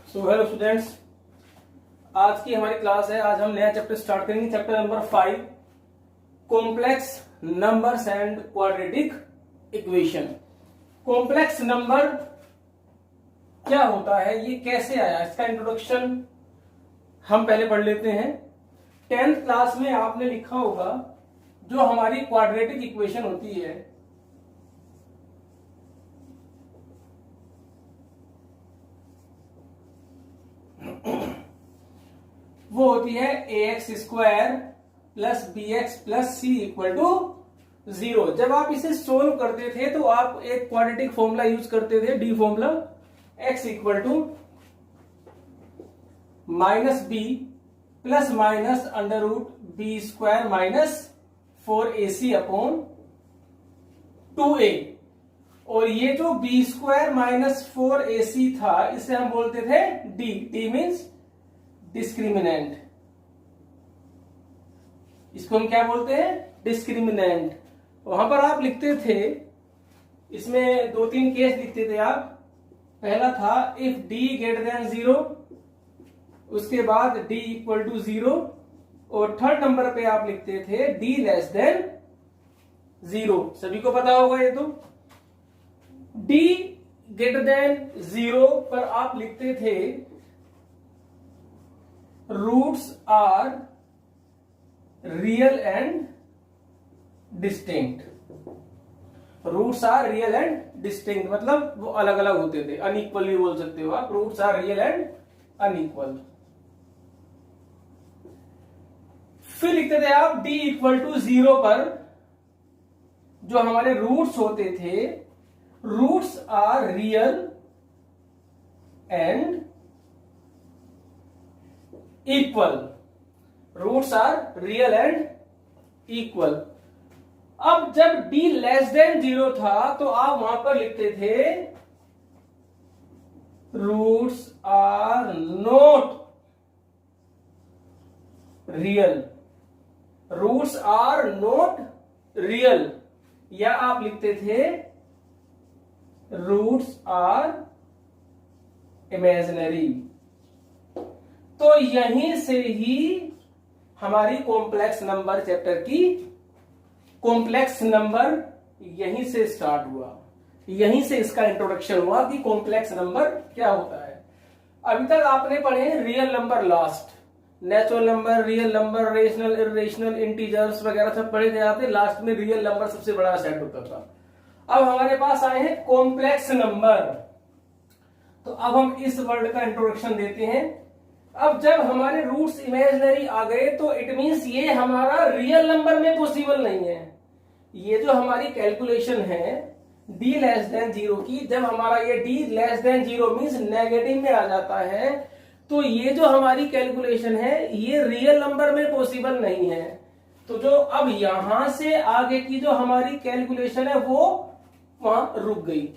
Hello students, आज की हमारी क्लास है। आज हम नया चैप्टर स्टार्ट करेंगे, chapter number 5, complex numbers and quadratic equation. Complex number क्या होता है, ये कैसे आया, इसका इंट्रोडक्शन हम पहले पढ़ लेते हैं। 10th क्लास में आपने लिखा होगा जो हमारी क्वाड्रेटिक इक्वेशन होती है वो होती है ax² plus bx plus c equal to 0। जब आप इसे सोल्व करते थे तो आप एक क्वाड्रेटिक फॉर्मूला यूज करते थे, the formula, x equal to minus b plus minus under root b square minus 4ac upon 2a। और ये जो बी स्क्वायर माइनस 4ac था, इसे हम बोलते थे डी। D means discriminant. इसको हम क्या बोलते हैं? डिस्क्रिमिनेंट। वहां पर आप लिखते थे, इसमें 2-3 केस लिखते थे आप। पहला था इफ d ग्रेटर देन 0, उसके बाद d इक्वल टू 0, और थर्ड नंबर पे आप लिखते थे d लेस देन 0। सभी को पता होगा ये तो। d ग्रेटर देन 0 पर आप लिखते थे roots are real and distinct. Roots are real and distinct मतलब वो अलग अलग होते थे, अनइक्वल भी बोल सकते हो आप। Roots are real and unequal. फिर लिखते थे आप d इक्वल टू 0 पर जो हमारे रूट्स होते थे, roots are real and equal. Roots are real and equal. अब जब d लेस देन 0 था तो आप वहां पर लिखते थे roots are not real. Roots are not real, या आप लिखते थे रूट्स आर इमेजिनरी। तो यहीं से ही हमारी कॉम्प्लेक्स नंबर चैप्टर की कॉम्प्लेक्स नंबर यहीं से स्टार्ट हुआ। यहीं से इसका इंट्रोडक्शन हुआ कि कॉम्प्लेक्स नंबर क्या होता है। अभी तक आपने पढ़े real number last, natural number, real number, rational, irrational, integers वगैरह सब पढ़े थे आते। लास्ट में रियल नंबर सबसे बड़ा सेट होता था। अब हमारे पास आए हैं कॉम्प्लेक्स नंबर। तो अब हम इस वर्ड का इंट्रोडक्शन देते हैं। अब जब हमारे रूट्स इमेजिनरी आ गए तो इट मींस ये हमारा रियल नंबर में पॉसिबल नहीं है। ये जो हमारी कैलकुलेशन है d लेस देन 0 की, जब हमारा ये d less than 0 means negative में आ जाता है, तो ये जो हमारी कैलकुलेशन है ये रियल नंबर में पॉसिबल नहीं है। तो जो अब यहां से आगे की जो हमारी कैलकुलेशन है वो वहां रुक गई।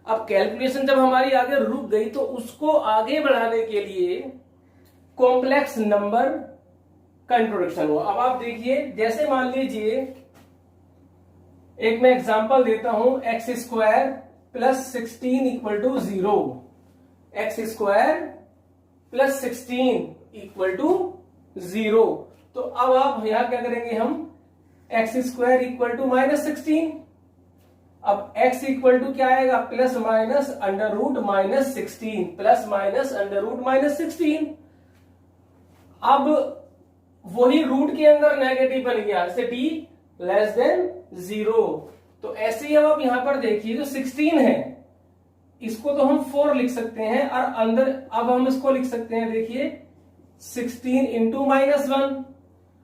अब कैलकुलेशन जब हमारी आगे रुक गई तो उसको आगे बढ़ाने के लिए कॉम्प्लेक्स नंबर का इंट्रोडक्शन हुआ। अब आप देखिए, जैसे मान लीजिए एक मैं एग्जांपल देता हूं, x² plus 16 equal to 0। x² plus 16 equal to 0। तो अब आप यहां क्या करेंगे, हम x² इक्वल टू माइनस 16। अब x इक्वल टू क्या आएगा, plus minus under root minus 16, plus minus under root minus 16। अब वही रूट के अंदर नेगेटिव बन गया, जैसे d लेस देन 0। तो ऐसे ही अब आप यहां पर देखिए, जो 16 है इसको तो हम 4 लिख सकते हैं, और अंदर अब हम इसको लिख सकते हैं, देखिए 16 इंटू माइनस 1।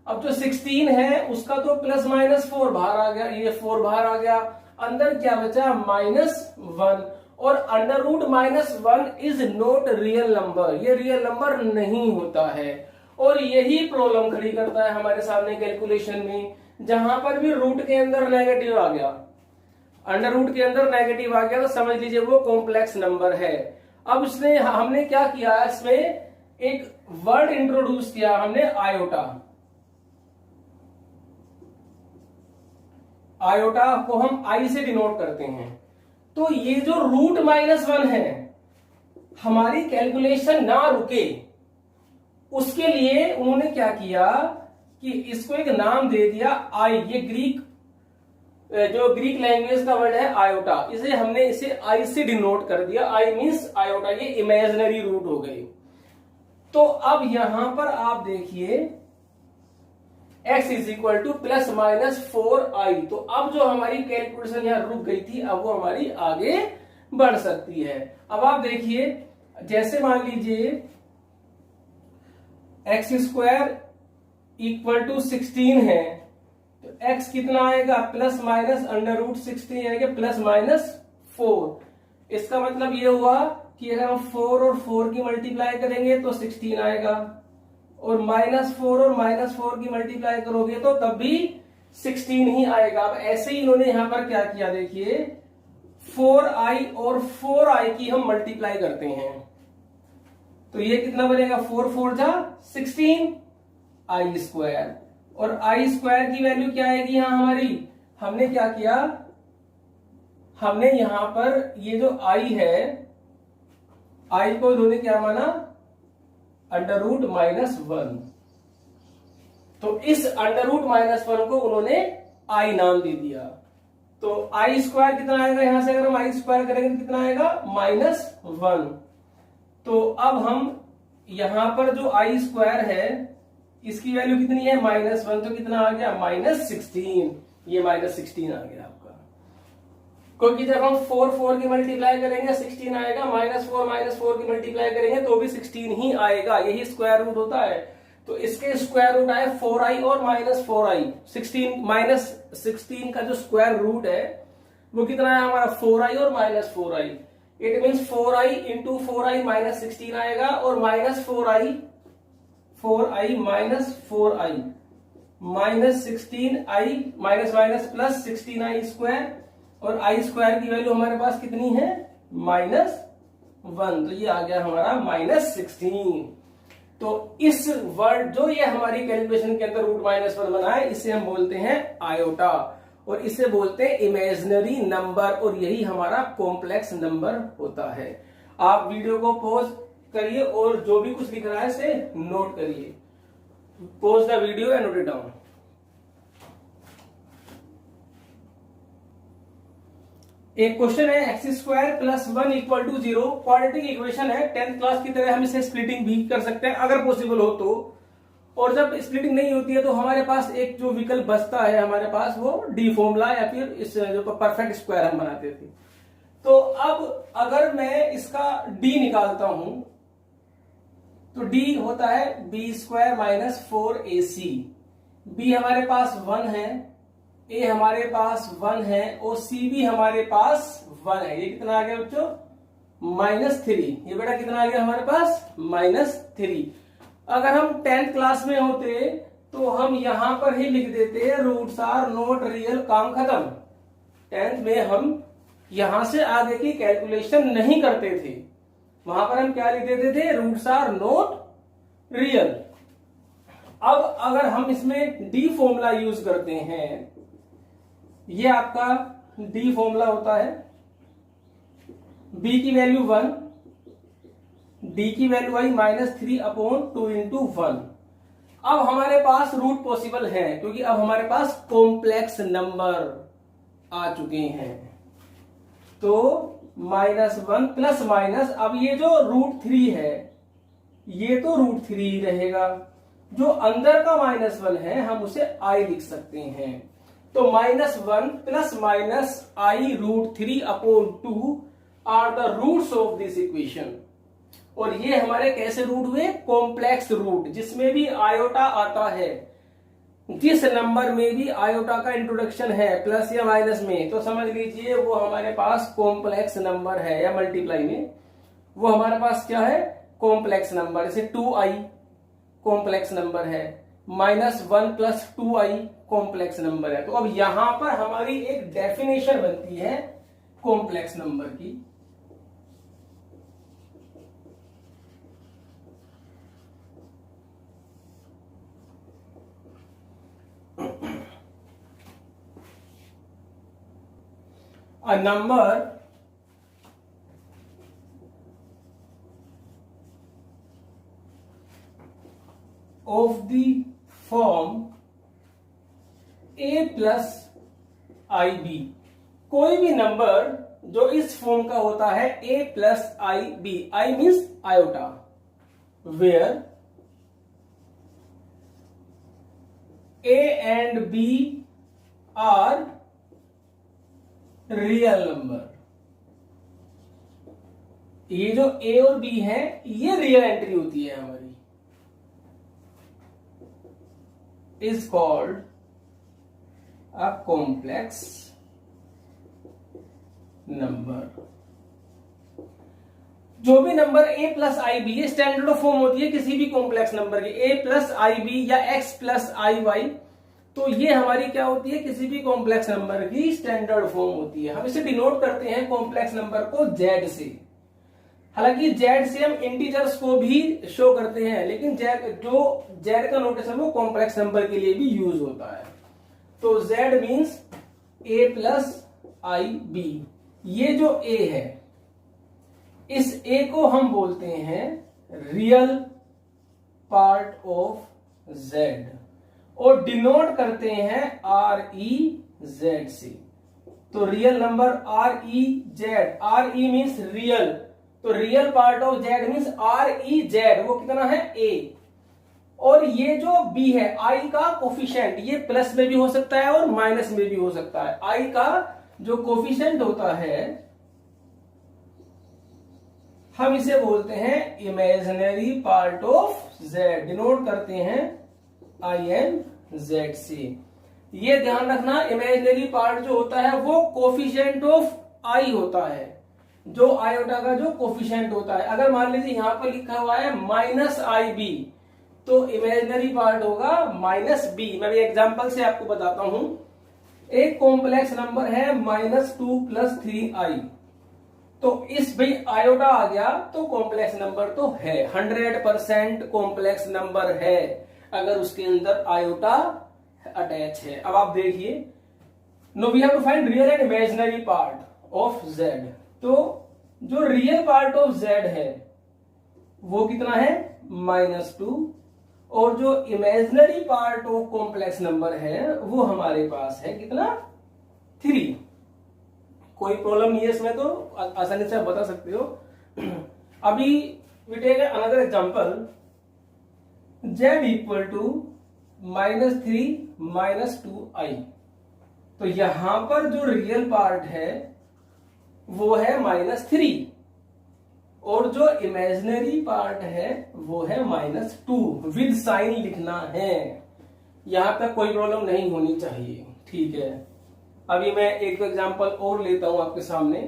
अब जो 16 है उसका तो प्लस माइनस 4 बाहर आ गया, ये 4 बाहर आ गया, अंदर क्या बचा, -1। और under root -1 is not real number, ये रियल नंबर नहीं होता है। और यही प्रॉब्लम खड़ी करता है हमारे सामने कैलकुलेशन में। जहां पर भी रूट के अंदर नेगेटिव आ गया, अंडर रूट के अंदर नेगेटिव आ गया, तो समझ लीजिए वो कॉम्प्लेक्स नंबर है। अब इसमें हमने क्या किया, इसमें एक वर्ड इंट्रोड्यूस किया हमने, आयोटा। आयोटा को हम आई से डिनोट करते हैं। तो ये जो रूट -1 है, हमारी कैलकुलेशन ना रुके उसके लिए उन्होंने क्या किया कि इसको एक नाम दे दिया आई। ये जो ग्रीक लैंग्वेज का वर्ड है आयोटा, इसे हमने इसे आई से डिनोट कर दिया। आई मींस आयोटा, ये इमेजिनरी रूट हो गई। तो अब यहां पर आप देखिए x is equal two plus minus 4i। तो अब जो हमारी कैलकुलेशन यहां रुक गई थी, अब वो हमारी आगे बढ़ सकती है। अब आप देखिए, जैसे मान लीजिए एक्स स्क्वायर इक्वल टू 16 है, तो x कितना आएगा, प्लस माइनस अंडर रूट 16 यानी कि प्लस माइनस 4। इसका मतलब ये हुआ कि अगर हम 4 और 4 की मल्टीप्लाई करेंगे तो 16 आएगा, और -4 और -4 की मल्टीप्लाई करोगे तो तब भी 16 ही आएगा। अब ऐसे ही इन्होंने यहां पर क्या किया, देखिए 4i और 4i की हम मल्टीप्लाई करते हैं, तो ये कितना बनेगा, 4 4 जा 16 i स्क्वायर, और i स्क्वायर की वैल्यू क्या आएगी यहां हमारी। हमने क्या किया, हमने यहां पर ये जो i है, i को इन्होंने क्या माना, अंडर रूट -1। तो इस अंडर रूट -1 को उन्होंने i नाम दे दिया। तो i स्क्वायर कितना आएगा, यहां से अगर हम i स्क्वायर करेंगे तो कितना आएगा, -1। तो अब हम यहां पर जो i स्क्वायर है इसकी वैल्यू कितनी है, -1, तो कितना आ गया, -16। ये -16 आ गया आपका, क्योंकि जब हम 4 4 की मल्टीप्लाई करेंगे 16 आएगा, -4 की मल्टीप्लाई करेंगे तो भी 16 ही आएगा, यही स्क्वायर रूट होता है। तो इसके स्क्वायर रूट आए 4i और -4i। 16 का जो स्क्वायर रूट है वो कितना है हमारा, 4i और -4i। It means 4i into 4i -16 आएगा, और -4i -16i minus plus 16i square, और i स्क्वायर की वैल्यू हमारे पास कितनी है, -1। तो ये आ गया हमारा -16। तो इस वर्ड जो ये हमारी कैलकुलेशन के अंदर रूट -1 बना है, इसे हम बोलते हैं आयोटा, और इसे बोलते हैं इमेजिनरी नंबर, और यही हमारा कॉम्प्लेक्स नंबर होता है। आप वीडियो को पॉज करिए और जो भी कुछ लिख रहा है इसे नोट करिए। Pause the video and note it down. एक क्वेश्चन है, x square plus 1 equal to 0। Quadratic equation है, 10th क्लास की तरह हम इसे स्प्लिटिंग भी कर सकते हैं अगर पॉसिबल हो तो। और जब स्प्लिटिंग नहीं होती है तो हमारे पास एक जो विकल्प बचता है हमारे पास, वो डी फॉर्मूला या फिर इस जो परफेक्ट स्क्वायर हम बनाते थे। तो अब अगर मैं इसका डी निकालता हूं तो डी होता है बी स्क्वायर -4ac। बी हमारे पास 1 है, ए हमारे पास 1 है, और सी भी हमारे पास 1 है। ये कितना आ गया बच्चों, -3। ये बेटा कितना आ गया हमारे पास, -3। अगर हम 10th क्लास में होते तो हम यहां पर ही लिख देते रूट्स आर नॉट रियल, काम खत्म। 10th में हम यहां से आगे की कैलकुलेशन नहीं करते थे, वहां पर हम क्या लिख देते थे, रूट्स आर नॉट रियल। अब अगर हम इसमें डी फॉर्मूला यूज करते हैं, ये आपका डी फॉर्मूला होता है, बी की वैल्यू 1, डी की वैल्यू आई -3/2 इंटू 1। अब हमारे पास रूट पॉसिबल है क्योंकि अब हमारे पास कॉम्प्लेक्स नंबर आ चुके हैं। तो -1 प्लस माइनस, अब ये जो √3 है ये तो √3 ही रहेगा, जो अंदर का -1 है हम उसे i लिख सकते हैं। तो -1 plus minus i √3/2 are the roots of this equation. और ये हमारे कैसे रूट हुए, कॉम्प्लेक्स रूट, जिसमें भी आयोटा आता है, जिस नंबर में भी आयोटा का इंट्रोडक्शन है प्लस या माइनस में, तो समझ लीजिए वो हमारे पास कॉम्प्लेक्स नंबर है, या मल्टीप्लाई में वो हमारे पास क्या है, कॉम्प्लेक्स नंबर। जैसे 2i कॉम्प्लेक्स नंबर है, -1 + 2i कॉम्प्लेक्स नंबर है। तो अब यहां पर हमारी एक डेफिनेशन बनती है कॉम्प्लेक्स नंबर की। A number of the form a plus i b, कोई भी नंबर जो इस फॉर्म का होता है a plus i b, i means iota, where a and b are real number. ये जो a और b है ये रियल एंट्री होती है हमारी, is called a complex number. जो भी number a plus i b, ये स्टैंडर्ड फॉर्म होती है किसी भी कॉम्प्लेक्स नंबर की, a प्लस आई बी या x प्लस आई वाई, तो ये हमारी क्या होती है, किसी भी कॉम्प्लेक्स नंबर की स्टैंडर्ड फॉर्म होती है। हम इसे डिनोट करते हैं कॉम्प्लेक्स नंबर को z से। हालांकि z से हम इंटीजर्स को भी शो करते हैं, लेकिन z का नोटेशन वो कॉम्प्लेक्स नंबर के लिए भी यूज होता है। तो z means a plus i b. ये जो a है, इस a को हम बोलते हैं रियल पार्ट ऑफ z और डिनोट करते हैं आर ई जेड से। तो real number R E Z, R E means real, तो real part of Z means R E Z, वो कितना है a। और ये जो b है, i का कोफिशिएंट, ये प्लस में भी हो सकता है और माइनस में भी हो सकता है। i का जो कोफिशिएंट होता है हम इसे बोलते हैं imaginary part of z, denote करते हैं आई एन जेड से। ये ध्यान रखना, इमेजिनरी पार्ट जो होता है वो कोफिशिएंट ऑफ i होता है, जो आयोटा का जो कोफिशिएंट होता है। अगर मान लीजिए यहां पर लिखा हुआ है माइनस आई बी, तो इमेजिनरी पार्ट होगा माइनस बी। मैं भी एग्जांपल से आपको बताता हूं। एक कॉम्प्लेक्स नंबर है -2 + 3i, तो इस भाई आयोटा आ गया तो कॉम्प्लेक्स नंबर तो है, 100% कॉम्प्लेक्स नंबर है अगर उसके अंदर आयोटा अटैच है। अब आप देखिए, now we have to find real and imaginary part of z। तो जो रियल पार्ट ऑफ z है वो कितना है -2, और जो imaginary part of complex number है वो हमारे पास है कितना, 3। कोई प्रॉब्लम नहीं है इसमें, तो आसानी से आप बता सकते हो। अभी we take another example, z = -3 - 2i। तो यहां पर जो रियल पार्ट है वो है -3 और जो इमेजिनरी पार्ट है वो है -2, विद साइन लिखना है। यहां तक कोई प्रॉब्लम नहीं होनी चाहिए, ठीक है। अभी मैं एक एग्जांपल और लेता हूं आपके सामने।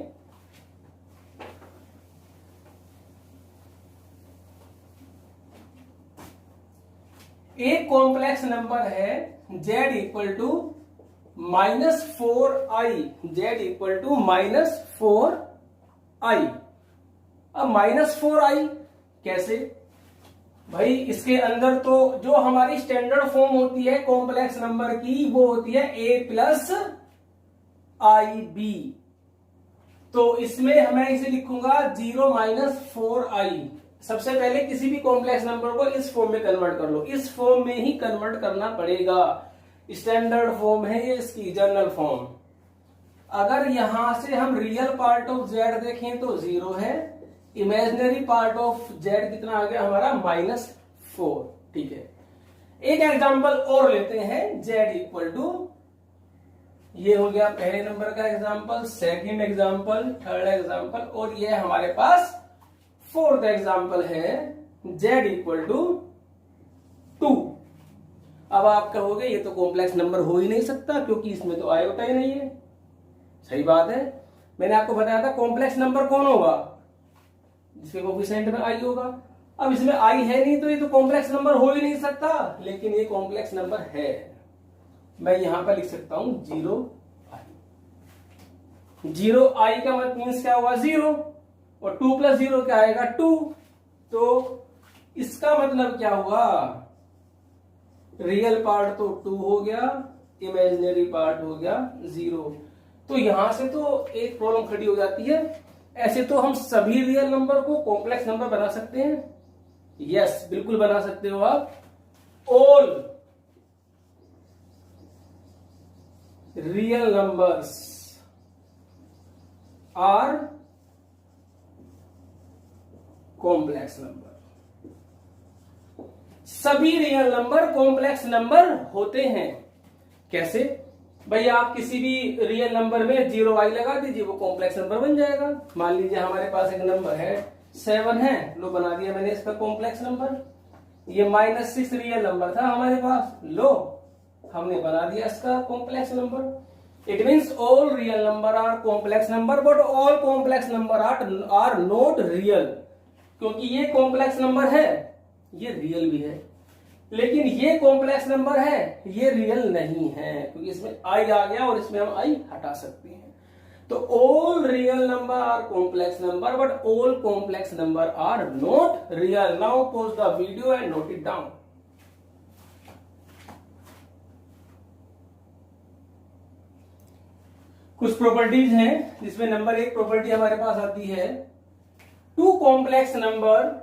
एक कॉम्प्लेक्स नंबर है z = -4i, z = -4i। अब -4i कैसे भाई, इसके अंदर तो जो हमारी स्टैंडर्ड फॉर्म होती है कॉम्प्लेक्स नंबर की वो होती है a प्लस आई बी। तो इसमें मैं इसे लिखूंगा 0 - 4i। सबसे पहले किसी भी कॉम्प्लेक्स नंबर को इस फॉर्म में कन्वर्ट कर लो, इस फॉर्म में ही कन्वर्ट करना पड़ेगा। स्टैंडर्ड फॉर्म है ये, इसकी जनरल फॉर्म। अगर यहां से हम रियल पार्ट ऑफ z देखें तो 0 है, इमेजिनरी पार्ट ऑफ z कितना आ गया हमारा -4, ठीक है। एक एग्जांपल और लेते हैं, z = ये हो गया पहले नंबर का example, second example, third example, और ये हमारे पास फोर्थ एग्जांपल है z = 2। अब आप कहोगे ये तो कॉम्प्लेक्स नंबर हो ही नहीं सकता क्योंकि इसमें तो आयोटा ही नहीं है। सही बात है, मैंने आपको बताया था कॉम्प्लेक्स नंबर कौन होगा, जिसके कोफिशिएंट में i होगा। अब इसमें i है नहीं तो ये तो कॉम्प्लेक्स नंबर हो ही नहीं सकता, लेकिन ये कॉम्प्लेक्स नंबर है। मैं यहां पर लिख सकता हूं 0i। 0i का मतलब मीन्स क्या हुआ, 0, और 2 + 0 क्या आएगा, 2। तो इसका मतलब क्या हुआ, रियल पार्ट तो 2 हो गया, इमेजिनरी पार्ट हो गया 0। तो यहां से तो एक प्रॉब्लम खड़ी हो जाती है, ऐसे तो हम सभी रियल नंबर को कॉम्प्लेक्स नंबर बना सकते हैं। यस, बिल्कुल बना सकते हो आप। All real numbers are complex number. सभी रियल नंबर कॉम्प्लेक्स नंबर होते हैं। कैसे भाई, आप किसी भी रियल नंबर में 0i लगा दीजिए, वो कॉम्प्लेक्स नंबर बन जाएगा। मान लीजिए हमारे पास एक नंबर है 7 है, लो बना दिया मैंने इसका कॉम्प्लेक्स नंबर। ये -6 रियल नंबर था हमारे पास, लो हमने बना दिया इसका complex number. It means all real number are complex number, but all complex number are not real. क्योंकि ये कॉम्प्लेक्स नंबर है, ये रियल भी है, लेकिन ये कॉम्प्लेक्स नंबर है, ये रियल नहीं है, क्योंकि इसमें आई आ गया और इसमें हम आई हटा सकते हैं। तो all real number are complex number, but all complex number are not real. Now pause the video and note it down. कुछ प्रॉपर्टीज हैं जिसमें नंबर 1 प्रॉपर्टी हमारे पास आती है, to complex number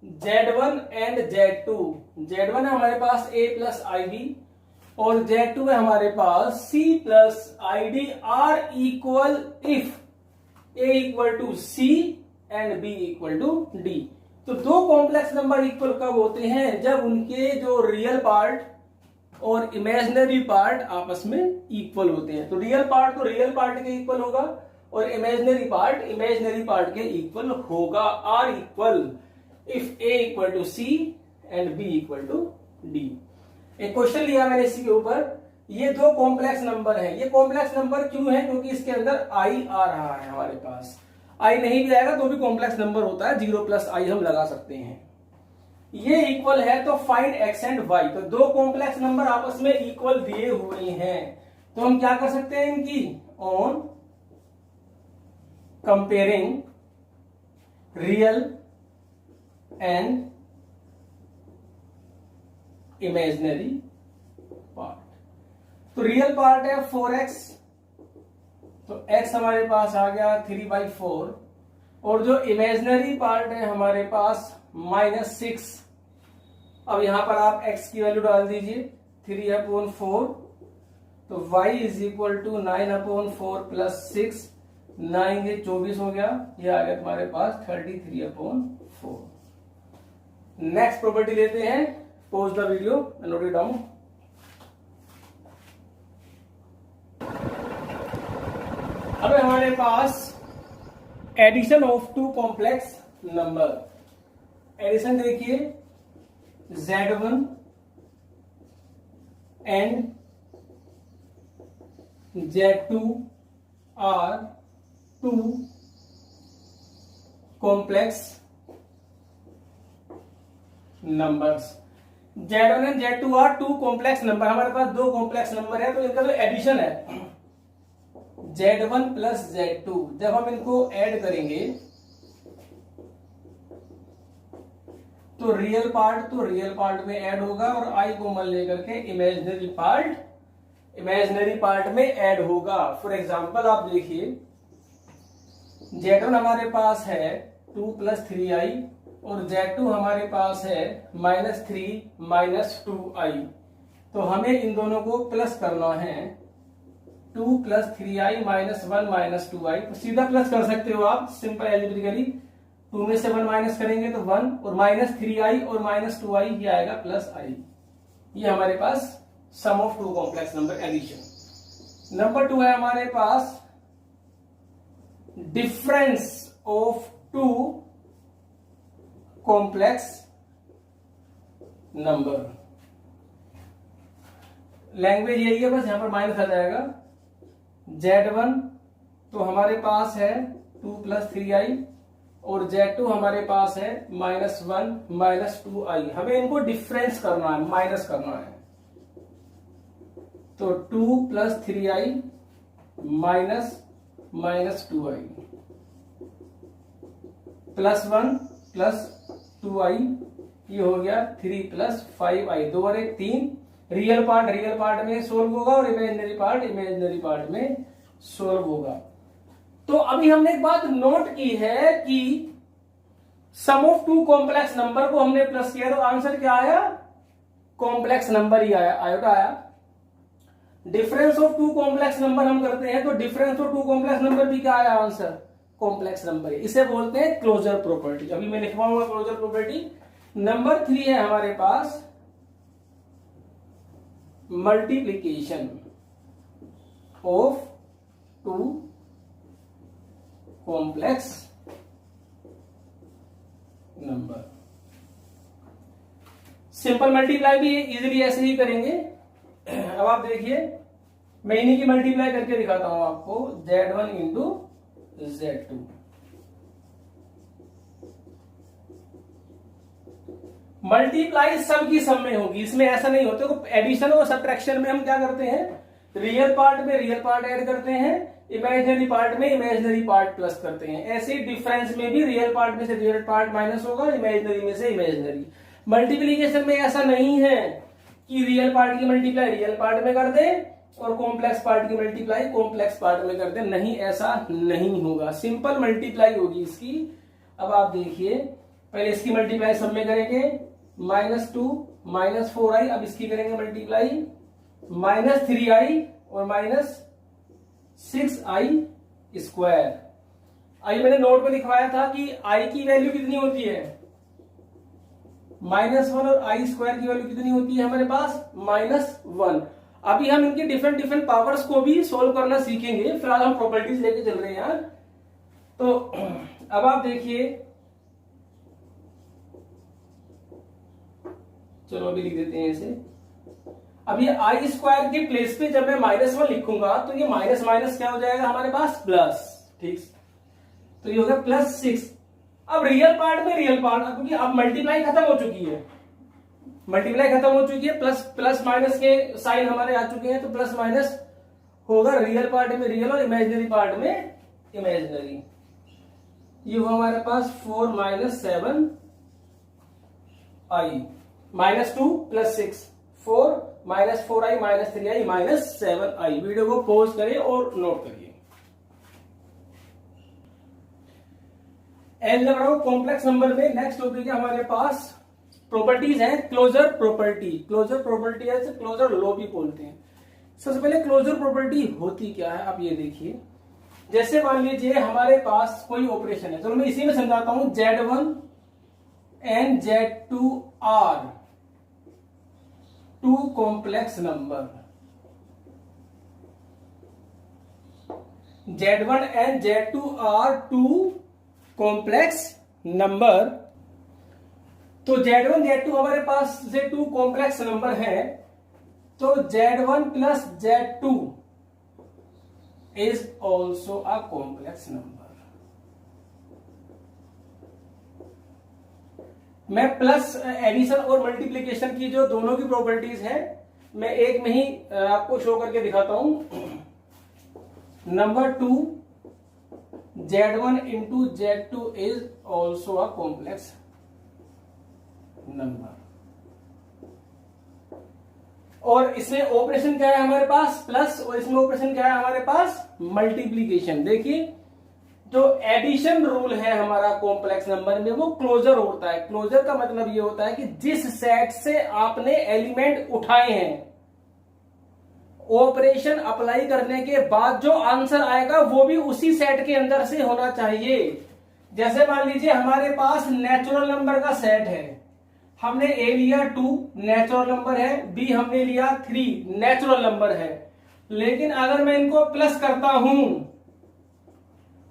Z1 and Z2। Z1 है हमारे पास A plus IB और Z2 है हमारे पास C plus ID are equal if A equal to C and B equal to D। तो दो कॉम्प्लेक्स नंबर इक्वल कब होते हैं? जब उनके जो रियल पार्ट और इमेजिनरी पार्ट आपस में इक्वल होते हैं। तो रियल पार्ट तो रियल पार्ट के इक्वल होगा और इमेजिनरी पार्ट के इक्वल होगा। Are equal if A equal to C and B equal to D। एक क्वेश्चन लिया मैंने इसी के ऊपर, ये दो कॉम्प्लेक्स नंबर है। ये कॉम्प्लेक्स नंबर क्यों है? क्योंकि इसके अंदर I आ रहा है हमारे पास। I नहीं भी आएगा तो भी कॉम्प्लेक्स नंबर होता है, 0 प्लस I हम लगा सकते हैं। ये इक्वल है तो फाइंड x एंड y। तो दो कॉम्प्लेक्स नंबर आपस में इक्वल दिए हुए हैं, तो हम क्या कर सकते हैं इनकी on comparing real and imaginary part. तो रियल पार्ट है 4x, तो x हमारे पास आ गया 3/4 और जो इमेजिनरी पार्ट है हमारे पास -6। अब यहां पर आप x की वैल्यू डाल दीजिए 3/4, तो y is equal to 9/4 plus 6, 9 ये 24 हो गया, ये आ गया तुम्हारे पास 33/4। नेक्स्ट प्रॉपर्टी लेते हैं, pause the video and note it down. अब हमारे पास addition of two complex number. Addition देखिए, Z1 and Z2 are two complex numbers. Z1 and Z2 are two complex number. हमारे पास दो कॉम्प्लेक्स नंबर है, तो इनका जो एडिशन है Z1 प्लस Z2, जब हम इनको ऐड करेंगे तो रियल पार्ट में ऐड होगा और I कॉमन लेकर के इमेजिनरी पार्ट में ऐड होगा। फॉर एग्जांपल आप देखिए, Z1 हमारे पास है 2 प्लस 3i और Z2 हमारे पास है -3 - 2i। तो हमें इन दोनों को प्लस करना है, 2 प्लस 3i -1 - 2i। तो सीधा प्लस कर सकते हो आप सिंपल एल्जेब्रिकली। 2 में से 1 माइनस करेंगे तो 1 और -3i और -2i ये आएगा +i। ये हमारे पास sum of two complex number addition. Number 2 है हमारे पास difference of two complex number. Language यही है, बस यहां पर माइनस आ जाएगा। Z1 तो हमारे पास है 2 प्लस 3i और Z2 हमारे पास है -1 - 2i। हमें इनको डिफरेंस करना है, माइनस करना है। तो 2 plus 3i - 2i plus 1 plus 2i, ये हो गया 3 प्लस 5i। 2 और 1 3। रियल पार्ट में सोल्व होगा और इमेजिनरी पार्ट में सोल्व होगा। तो अभी हमने एक बात नोट की है कि सम ऑफ टू कॉम्प्लेक्स नंबर को हमने प्लस किया तो आंसर क्या आया? कॉम्प्लेक्स नंबर ही आया, आयोटा आया। Difference of two complex number हम करते हैं, तो difference of two complex number भी क्या आया आंसर, कॉम्प्लेक्स नंबर है। इसे बोलते हैं क्लोजर प्रॉपर्टी। अभी मैं लिखवाऊंगा क्लोजर प्रॉपर्टी। नंबर 3 है हमारे पास multiplication of two complex number. Simple multiply भी इजीली ऐसे ही करेंगे। अब आप देखिए, मैं इन्हीं की मल्टीप्लाई करके दिखाता हूं आपको, Z1 इंटू Z2। मल्टीप्लाई सब की सब में होगी, इसमें ऐसा नहीं होता। तो एडिशन और सब्ट्रैक्शन में हम क्या करते हैं, रियल पार्ट में रियल पार्ट ऐड करते हैं, इमेजिनरी पार्ट में इमेजिनरी पार्ट प्लस करते हैं। ऐसे ही डिफरेंस में भी रियल पार्ट में से रियल पार्ट माइनस होगा, इमेजिनरी में से इमेजिनरी। मल्टीप्लीकेशन में ऐसा नहीं है कि रियल पार्ट की मल्टीप्लाई रियल पार्ट में कर दे और कॉम्प्लेक्स पार्ट की मल्टीप्लाई कॉम्प्लेक्स पार्ट में कर दे, नहीं, ऐसा नहीं होगा। सिंपल मल्टीप्लाई होगी इसकी। अब आप देखिए, पहले इसकी मल्टीप्लाई सब में करेंगे, -2 -4i। अब इसकी करेंगे मल्टीप्लाई -3i और -6i स्क्वायर। आई मैंने नोट में लिखवाया था कि i की वैल्यू कितनी होती है, -1, और i स्क्वायर की वैल्यू कितनी होती है हमारे पास, -1। अभी हम इनके डिफरेंट डिफरेंट पावर्स को भी सोल्व करना सीखेंगे, फिलहाल हम प्रॉपर्टीज लेके चल रहे हैं यार। तो अब आप देखिए, चलो अभी लिख देते हैं इसे। अब ये आई स्क्वायर के प्लेस पे जब मैं -1 लिखूंगा तो ये माइनस माइनस क्या हो जाएगा हमारे पास, प्लस, ठीक। तो ये हो गया +6। अब रियल पार्ट में रियल पार्ट, क्योंकि अब मल्टीप्लाई खत्म हो चुकी है, मल्टीप्लाई खत्म हो चुकी है, प्लस माइनस के साइन हमारे आ चुके हैं, तो प्लस माइनस होगा रियल पार्ट में रियल और इमेजिनरी पार्ट में इमेजिनरी। ये हुआ हमारे पास 4 - 7i -2 + 6 4 -4i -3i -7i। Video को पॉज करें और नोट करिए। एलजेब्रा कॉम्प्लेक्स नंबर में नेक्स्ट टॉपिक है हमारे पास प्रॉपर्टीज है, क्लोजर प्रॉपर्टी। क्लोजर प्रॉपर्टी है, क्लोजर लॉ भी बोलते हैं। सबसे पहले क्लोजर प्रॉपर्टी होती क्या है, आप ये देखिए। जैसे मान लीजिए हमारे पास कोई ऑपरेशन है, चलो मैं इसी में समझाता हूं। Z1 and Z2 are two complex number. Z1 and Z2 are two complex number. तो Z1 Z2 हमारे पास से 2 कॉम्प्लेक्स नंबर है, तो Z1 + Z2 is also a complex number. मैं प्लस एडिशन और मल्टीप्लीकेशन की जो दोनों की प्रॉपर्टीज है, मैं एक में ही आपको शो करके दिखाता हूं। Number 2, Z1 × Z2 is also a complex number. और इसमें ऑपरेशन क्या है हमारे पास, प्लस, और इसमें ऑपरेशन क्या है हमारे पास, मल्टीप्लीकेशन। देखिए, जो एडिशन रूल है हमारा कॉम्प्लेक्स नंबर में, वो क्लोजर होता है। क्लोजर का मतलब ये होता है कि जिस सेट से आपने एलिमेंट उठाए हैं, ऑपरेशन अप्लाई करने के बाद जो आंसर आएगा वो भी उसी सेट के अंदर से होना चाहिए। जैसे मान लीजिए हमारे पास नेचुरल नंबर का सेट है, हमने ए लिया 2 नेचुरल नंबर है, बी हमने लिया 3 नेचुरल नंबर है, लेकिन अगर मैं इनको प्लस करता हूं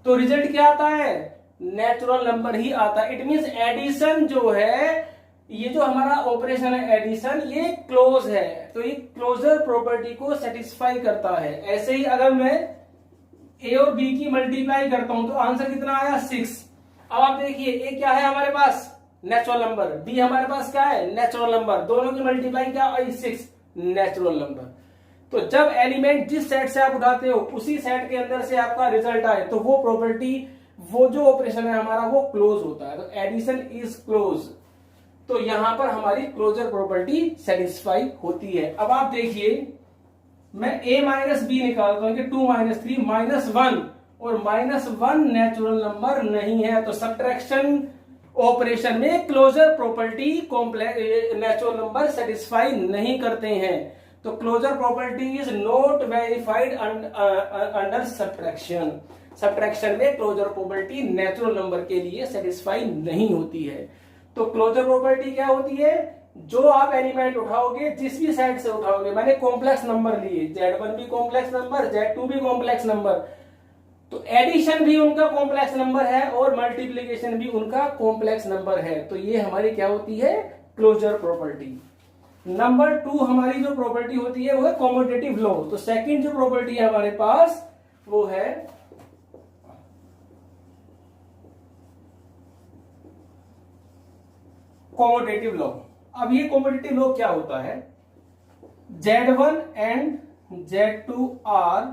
तो रिजल्ट क्या आता है, नेचुरल नंबर ही आता है। इट मींस एडिशन जो है, ये जो हमारा ऑपरेशन है एडिशन, ये क्लोज है, तो ये क्लोजर प्रॉपर्टी को सेटिस्फाई करता है। ऐसे ही अगर मैं ए और बी की मल्टीप्लाई करता हूं तो आंसर कितना आया, 6। अब आप देखिए, ए क्या है हमारे पास, नेचुरल नंबर, बी हमारे पास क्या है, नेचुरल नंबर, दोनों की मल्टीप्लाई क्या आई, 6 नेचुरल नंबर। तो जब एलिमेंट जिस सेट से आप उठाते हो उसी सेट के अंदर से आपका रिजल्ट आए, तो वो प्रॉपर्टी, वो जो ऑपरेशन है हमारा, वो क्लोज होता है। तो एडिशन इज क्लोज, तो यहां पर हमारी क्लोजर प्रॉपर्टी सेटिस्फाई होती है। अब आप देखिए, मैं a - b निकालता हूं कि 2 - 3 -1, और -1 नेचुरल नंबर नहीं है, तो सब्ट्रैक्शन ऑपरेशन में closure property natural number satisfy नहीं करते हैं। तो closure property is not verified under subtraction. Subtraction में क्लोजर प्रॉपर्टी नेचुरल नंबर के लिए सेटिस्फाई नहीं होती है। तो क्लोजर प्रॉपर्टी क्या होती है? जो आप एलिमेंट उठाओगे, जिस भी साइड से उठाओगे, मैंने कॉम्प्लेक्स नंबर लिए, Z1 भी कॉम्प्लेक्स नंबर, Z2 भी कॉम्प्लेक्स नंबर, तो एडिशन भी उनका कॉम्प्लेक्स नंबर है और मल्टीप्लीकेशन भी उनका कॉम्प्लेक्स नंबर है। तो ये हमारी क्या होती है? Closure property. नंबर 2 हमारी जो प्रॉपर्टी होती है वो है कॉम्यूटेटिव लॉ। तो सेकंड जो प्रॉपर्टी है हमारे पास वो है कॉम्यूटेटिव लॉ। अब ये कॉम्यूटेटिव लॉ क्या होता है? Z1 and Z2 are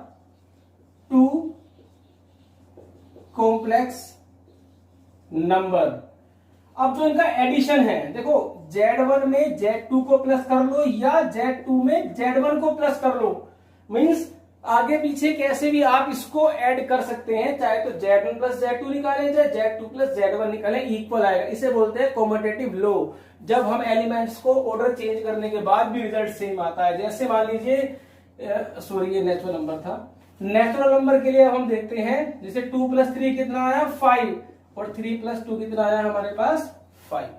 two complex number. अब जो इनका एडिशन है, देखो Z1 में Z2 को प्लस कर लो या Z2 में Z1 को प्लस कर लो, मींस आगे पीछे कैसे भी आप इसको ऐड कर सकते हैं, चाहे तो Z1 प्लस Z2 निकालें, चाहे Z2 प्लस Z1 निकालें, इक्वल आएगा। इसे बोलते हैं कॉम्यूटेटिव लॉ। जब हम एलिमेंट्स को ऑर्डर चेंज करने के बाद भी रिजल्ट सेम आता है। जैसे मान लीजिए सॉरी ये नेचुरल नंबर था, नेचुरल नंबर के लिए अब हम देखते हैं, जैसे 2 प्लस 3 कितना आया? 5, और 3 प्लस 2 कितना आया हमारे पास? 5।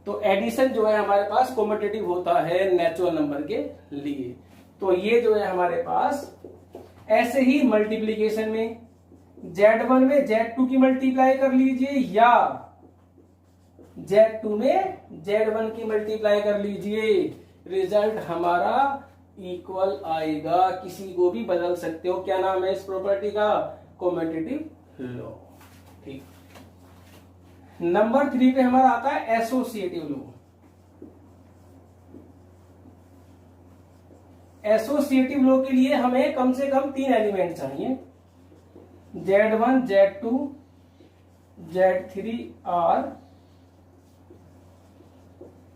तो एडिशन जो है हमारे पास कॉम्यूटेटिव होता है नेचुरल नंबर के लिए। तो ये जो है हमारे पास, ऐसे ही मल्टीप्लीकेशन में Z1 में Z2 की मल्टीप्लाई कर लीजिए या Z2 में Z1 की मल्टीप्लाई कर लीजिए, रिजल्ट हमारा इक्वल आएगा। किसी को भी बदल सकते हो। क्या नाम है इस प्रॉपर्टी का? Commutative law. ठीक। नंबर 3 पे हमारा आता है एसोसिएटिव लॉ। एसोसिएटिव लॉ के लिए हमें कम से कम 3 एलिमेंट चाहिए। Z1 Z2 Z3 are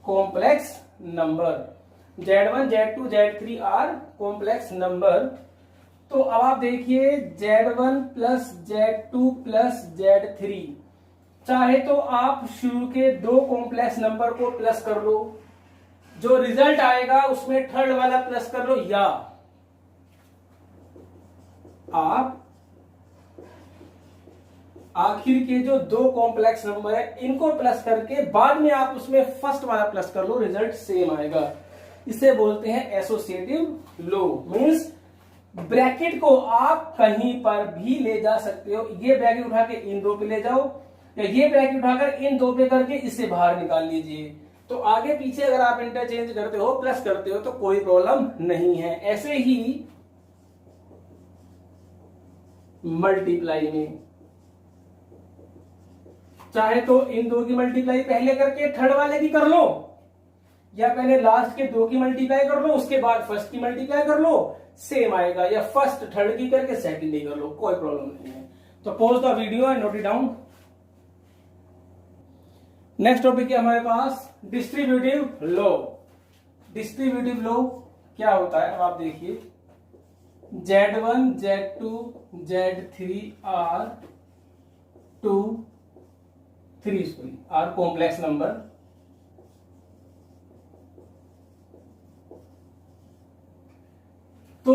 complex number. Z1 Z2 Z3 are complex number. तो अब आप देखिए Z1 plus Z2 plus Z3, चाहे तो आप शुरू के 2 कॉम्प्लेक्स नंबर को प्लस कर लो, जो रिजल्ट आएगा उसमें थर्ड वाला प्लस कर लो, या आप आखिर के जो 2 कॉम्प्लेक्स नंबर है इनको प्लस करके बाद में आप उसमें फर्स्ट वाला प्लस कर लो, रिजल्ट सेम आएगा। इसे बोलते हैं एसोसिएटिव लॉ। मींस ब्रैकेट को आप कहीं पर भी ले जा सकते हो। ये ब्रैकेट उठा के इन 2 पे ले जाओ, या ये ब्रैकेट उठाकर इन 2 पे करके इससे बाहर निकाल लीजिए। तो आगे पीछे अगर आप इंटरचेंज करते हो, प्लस करते हो, तो कोई प्रॉब्लम नहीं है। ऐसे ही मल्टीप्लाई में चाहे तो इन 2 की मल्टीप्लाई पहले करके थर्ड वाले की कर लो, या पहले लास्ट के 2 की मल्टीप्लाई कर लो, उसके बाद फर्स्ट की मल्टीप्लाई कर लो, सेम आएगा, या फर्स्ट थर्ड की करके सेकंड ही कर लो, कोई प्रॉब्लम नहीं है। तो pause the video and note it down. Next topic है हमारे पास डिस्ट्रीब्यूटिव लॉ। डिस्ट्रीब्यूटिव लॉ क्या होता है? अब आप देखिए Z1 Z2 Z3 are 3 are complex number. तो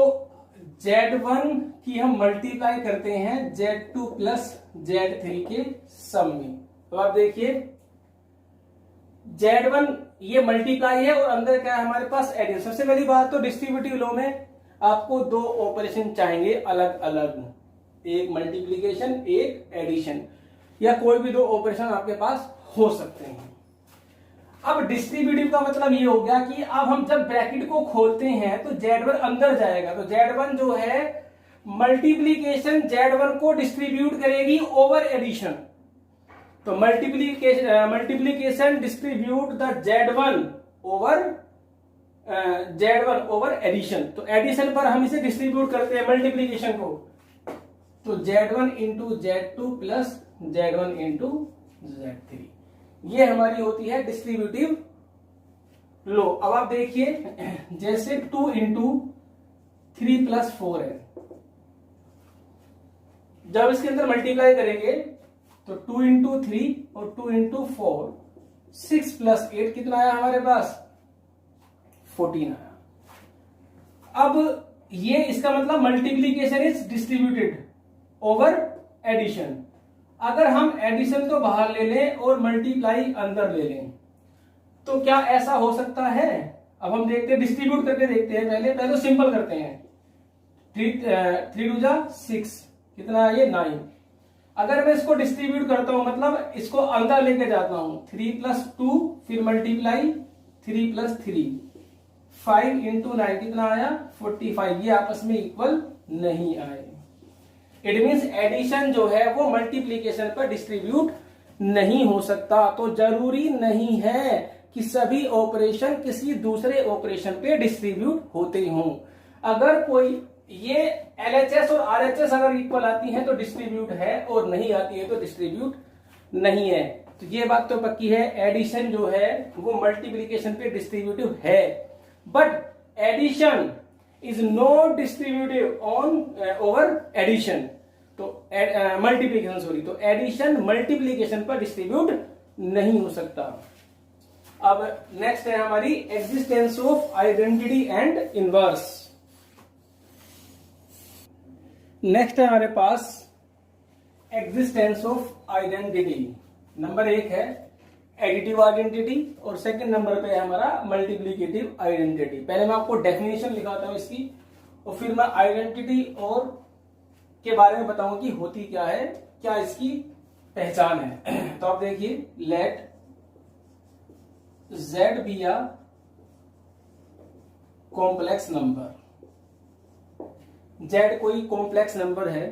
Z1 की हम मल्टीप्लाई करते हैं Z2 प्लस Z3 के सम में। तो आप देखिए Z1 ये मल्टीप्लाई है और अंदर क्या है हमारे पास? एडिशन। सबसे पहली बात तो डिस्ट्रीब्यूटिव लॉ में आपको 2 ऑपरेशन चाहिए अलग अलग, एक मल्टीप्लीकेशन एक एडिशन, या कोई भी 2 ऑपरेशन आपके पास हो सकते हैं। अब डिस्ट्रीब्यूटिव का मतलब ये हो गया कि अब हम जब ब्रैकेट को खोलते हैं तो Z1 अंदर जाएगा, तो Z1 जो है मल्टीप्लीकेशन Z1 को डिस्ट्रीब्यूट करेगी ओवर एडिशन। तो multiplication distribute the Z1 over addition. तो एडिशन पर हम इसे डिस्ट्रीब्यूट करते हैं मल्टीप्लीकेशन को, तो Z1 into Z2 plus Z1 into Z3, ये हमारी होती है डिस्ट्रीब्यूटिव लॉ। अब आप देखिए जैसे 2 इंटू 3 प्लस 4 है, जब इसके अंदर मल्टीप्लाई करेंगे तो 2 इंटू 3 और 2 इंटू 4, 6 प्लस 8 कितना आया हमारे पास? 14 आया। अब ये इसका मतलब multiplication is distributed over addition. अगर हम एडिशन को बाहर ले लें और मल्टीप्लाई अंदर ले लें तो क्या ऐसा हो सकता है? अब हम देखते हैं, डिस्ट्रीब्यूट करके देखते हैं। पहले तो सिंपल करते हैं। 3 टू जा 6, कितना है ये? 9। अगर मैं इसको डिस्ट्रीब्यूट करता हूं, मतलब इसको अंदर लेके जाता हूं, 3 प्लस 2, फिर मल्टीप्लाई 3 प्लस 3, 5 इंटू 9 कितना आया? 45। ये आपस में इक्वल नहीं आए। इट मीन्स एडिशन जो है वो मल्टीप्लीकेशन पर डिस्ट्रीब्यूट नहीं हो सकता। तो जरूरी नहीं है कि सभी ऑपरेशन किसी दूसरे ऑपरेशन पे डिस्ट्रीब्यूट होते हों। अगर कोई ये LHS और RHS अगर इक्वल आती हैं तो डिस्ट्रीब्यूट है, और नहीं आती है तो डिस्ट्रीब्यूट नहीं है। तो ये बात तो पक्की है, एडिशन जो है वो मल्टीप्लीकेशन पे डिस्ट्रीब्यूटिव है, but addition is not distributive on over addition. तो मल्टीप्लीकेशन, सॉरी, तो एडिशन मल्टीप्लीकेशन पर डिस्ट्रीब्यूट नहीं हो सकता। अब नेक्स्ट है हमारी existence of identity and inverse. Next है हमारे पास एग्जिस्टेंस ऑफ आइडेंटिटी। नंबर 1 है एडिटिव आइडेंटिटी और सेकंड नंबर पे है हमारा मल्टीप्लिकेटिव आइडेंटिटी। पहले मैं आपको डेफिनेशन लिखाता हूं इसकी, और फिर मैं आइडेंटिटी और के बारे में बताऊंगा कि होती क्या है, क्या इसकी पहचान है। तो आप देखिए, let Z be a complex number. Z कोई कॉम्प्लेक्स नंबर है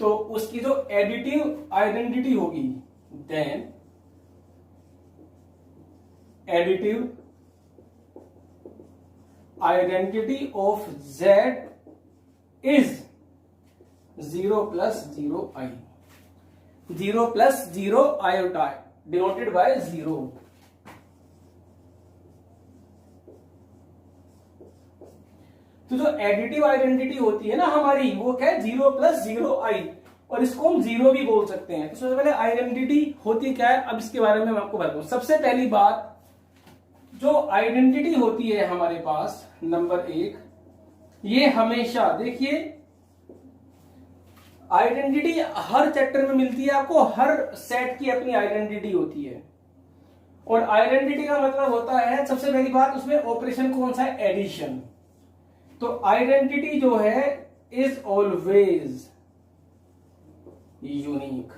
तो उसकी जो एडिटिव आइडेंटिटी होगी, then additive identity of Z is 0 plus 0 i। 0 plus 0 iota denoted by 0। तो जो एडिटिव आइडेंटिटी होती है ना हमारी, वो क्या है? 0 प्लस 0 i, और इसको हम 0 भी बोल सकते हैं। तो सबसे पहले आइडेंटिटी होती क्या है, अब इसके बारे में मैं आपको बताऊं। सबसे पहली बात, जो आइडेंटिटी होती है हमारे पास, नंबर 1, ये हमेशा देखिए, आइडेंटिटी हर चैप्टर में मिलती है आपको, हर सेट की अपनी आइडेंटिटी होती है। और आइडेंटिटी का मतलब होता है, सबसे पहली बात, उसमें ऑपरेशन कौन सा है? एडिशन। तो आइडेंटिटी जो है इज ऑलवेज यूनिक।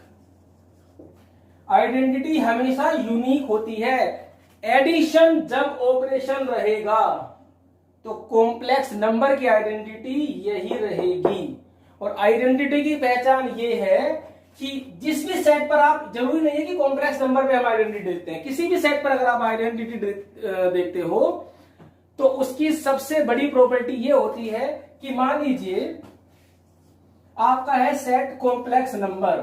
आइडेंटिटी हमेशा यूनिक होती है। एडिशन जब ऑपरेशन रहेगा तो कॉम्प्लेक्स नंबर की आइडेंटिटी यही रहेगी। और आइडेंटिटी की पहचान ये है कि जिस भी सेट पर आप, जरूरी नहीं है कि कॉम्प्लेक्स नंबर पे हम आइडेंटिटी देखते हैं, किसी भी सेट पर अगर आप आइडेंटिटी देखते हो तो उसकी सबसे बड़ी प्रॉपर्टी ये होती है कि मान लीजिए आपका है सेट कॉम्प्लेक्स नंबर,